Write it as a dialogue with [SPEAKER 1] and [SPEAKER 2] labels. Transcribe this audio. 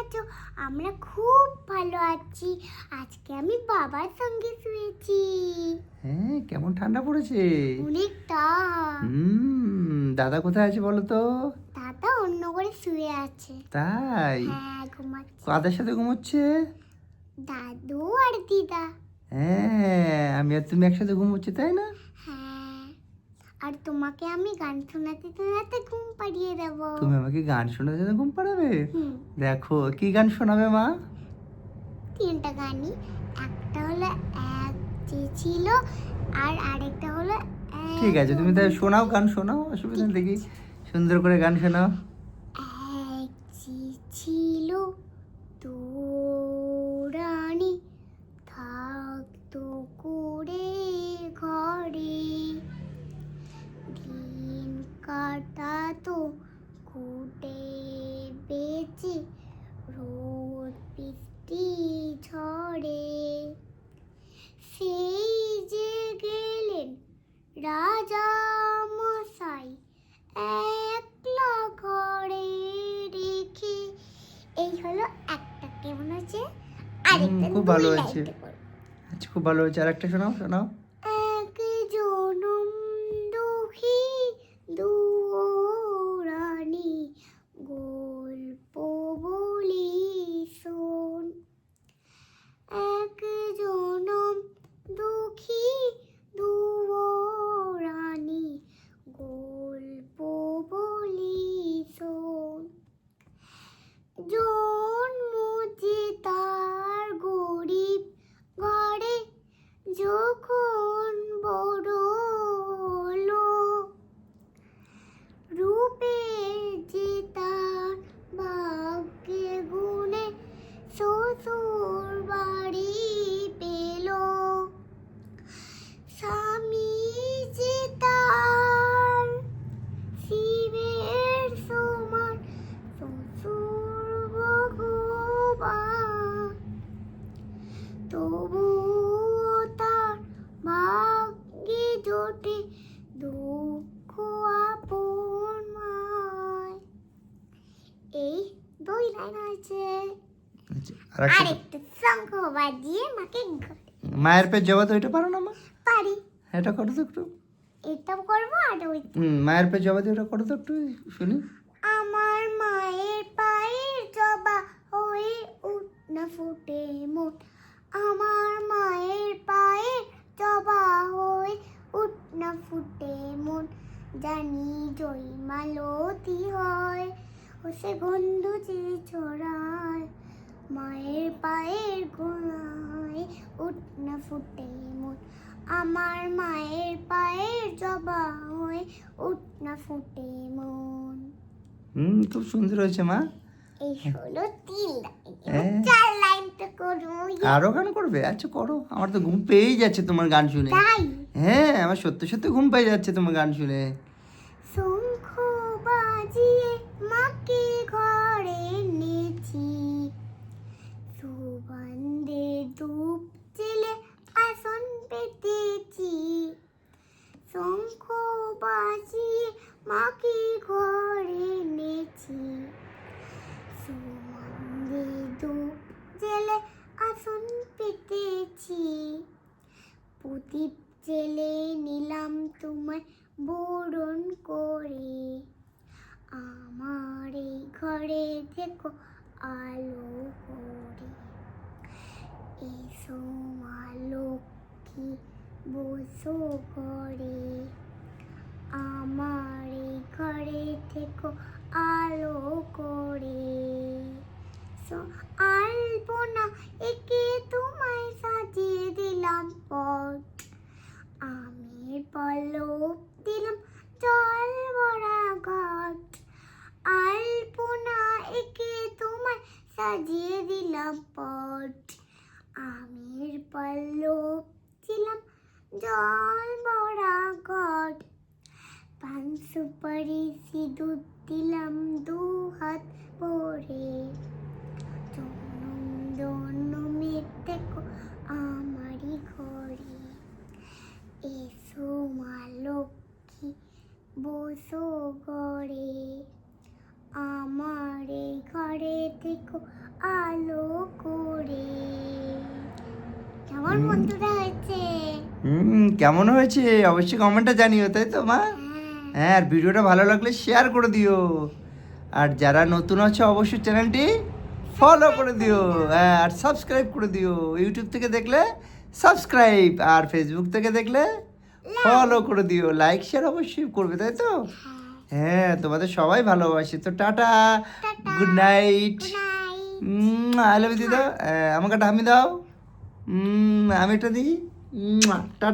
[SPEAKER 1] আছো? আমরা খুব ভালো আছি। আজকে আমি বাবার সঙ্গে শুয়েছি।
[SPEAKER 2] হ্যাঁ, কেমন ঠান্ডা পড়েছে।
[SPEAKER 1] অনেকটা।
[SPEAKER 2] দাদা কোথায় আছে বলো তো?
[SPEAKER 1] দাদা অন্য করে শুয়ে আছে।
[SPEAKER 2] তাই?
[SPEAKER 1] হ্যাঁ, ঘুমাচ্ছে।
[SPEAKER 2] কাদের সাথে ঘুমোচ্ছে?
[SPEAKER 1] দাদু আর দিদা।
[SPEAKER 2] হ্যাঁ, আমি আর তুমি একসাথে ঘুমোচ্ছি, তাই না?
[SPEAKER 1] হ্যাঁ, আর তোমাকে আমি গান শোনাতে শোনাতে ঘুম পাড়িয়ে দেব।
[SPEAKER 2] তুমি আমাকে গান শোনাতে শোনাতে ঘুম পাড়াবে?
[SPEAKER 1] হুম,
[SPEAKER 2] দেখো কি গান শোনাবে মা?
[SPEAKER 1] 3টা গানই। একটা হলো এক যে ছিল, আর আরেকটা হলো
[SPEAKER 2] ঠিক আছে, তুমি তাই শোনাও, গান শোনাও, অসুবিধা নেই, দেখি সুন্দর করে গান শোনাও।
[SPEAKER 1] এক যে ছিল তোরানি, থাকতো করে ঘরে, দিন কাটাতো খুঁটে বেঁচে, রোদ বৃষ্টি ঝড়ে। সেই যে গেলেন রাজা মশাই একলা ঘরে রেখে। এই হলো একটা, কেমন আছে? আরেকটা
[SPEAKER 2] খুব
[SPEAKER 1] 2
[SPEAKER 2] ভালো হয়েছে।
[SPEAKER 1] লাইনে করব।
[SPEAKER 2] আচ্ছা, খুব ভালো হয়েছে, আর একটা শোনাও শোনাও।
[SPEAKER 1] এক জনম দুঃখী দুরানি, গল্প বলি শোন। এক জনম দুঃখী দুরানি, গল্প বলি শোন। জন্ম যে তার গরিব ঘরে, যখন বড় হলো, রূপে যে তার ভাগ্যে গুণে শ্বশুর বাড়ি পেল। স্বামী যে তার শিবের সমান, শ্বশুর ভগবান, তবুও তার ভাগ্যে জোটে দুঃখ আপন মায়। এই 2 লাইন আছে।
[SPEAKER 2] আচ্ছা, আর একটা
[SPEAKER 1] আরেকটা শঙ্খ বাজিয়ে মাকে ঘরে।
[SPEAKER 2] মায়ের পেট জবাতে ওইটা পারো না মা?
[SPEAKER 1] পারি।
[SPEAKER 2] এটা করো তো একটু।
[SPEAKER 1] এটা করবো আর ওই।
[SPEAKER 2] মায়ের পেট জবাতে ওটা করো তো একটু, শুনি।
[SPEAKER 1] আমার মায়ের পায়ের জবা হয়ে উঠ না ফুটে মোট। আমার মায়ের পায়ের জবা হয়ে উঠ না ফুটে মন। জানি জয় মালতী হয়, ও সে বন্ধু যে ছড়ায়। মায়ের পায়ের গোড়ায় উঠ না ফুটে মন। আমার মায়ের পায়ের জবা হয়ে উঠ না ফুটে মন।
[SPEAKER 2] খুব সুন্দর হয়েছে মা।
[SPEAKER 1] এই হলো 3 লাইন।
[SPEAKER 2] হ্যাঁ।
[SPEAKER 1] 4 লাইনটা করবো।
[SPEAKER 2] আরো গান করবে? আচ্ছা করো, আমার তো ঘুম পেয়েই যাচ্ছে তোমার গান শুনে।
[SPEAKER 1] তাই
[SPEAKER 2] হ্যাঁ, আমার সত্যি সত্যি ঘুম পেয়ে যাচ্ছে তোমার গান শুনে।
[SPEAKER 1] শঙ্খ বাজিয়ে মাকে ঘরে এনেছি, সুগন্ধে ধূপ জেলে আসন পেতেছি। শঙ্খ বাজিয়ে মাকে ঘরে এনেছি, সুগন্ধে ধূপ জেলে আসন পেতেছি। প্রদীপ জেলে নিলাম তোমায় বরণ করে, আমার এই ঘরে দেখো আলো করে। এসো মা লক্ষ্মী বসো ঘরে, আমার এই ঘরে দেখো আলো করে। আলপনা একে তোমায় সাজিয়ে দিলাম পট, আমের পল্লব দিলাম জল ভরা ঘট। আলপনা একে তোমায় সাজিয়ে দিলাম পট, আমের পল্লব দিলাম জল ভরা ঘট। পান সুপারি সিঁদুর দিলাম 2 হাত ভরে, জনম জনমের দেখো আমারই ঘরে। এসো মা লক্ষ্মী বসো ঘরে, আমার এই ঘরে ঘরে থেকো আলো করে। কেমন বন্ধুরা হয়েছে?
[SPEAKER 2] কেমন হয়েছে অবশ্যই কমেন্টে জানিও, তাই তো মা? হ্যাঁ, আর ভিডিওটা ভালো লাগলে শেয়ার করে দিও। আর যারা নতুন আছে অবশ্যই চ্যানেলটি ফলো করে দিও। হ্যাঁ, আর সাবস্ক্রাইব করে দিও। ইউটিউব থেকে দেখলে সাবস্ক্রাইব, আর ফেসবুক থেকে দেখলে ফলো করে দিও। লাইক শেয়ার অবশ্যই করবে, তাই তো? হ্যাঁ, তোমাদের সবাই ভালোবাসি। তো tata, good night. I love you দিদা। আমাকে একটা হামি দাও। আমি একটা দিই। টাটা।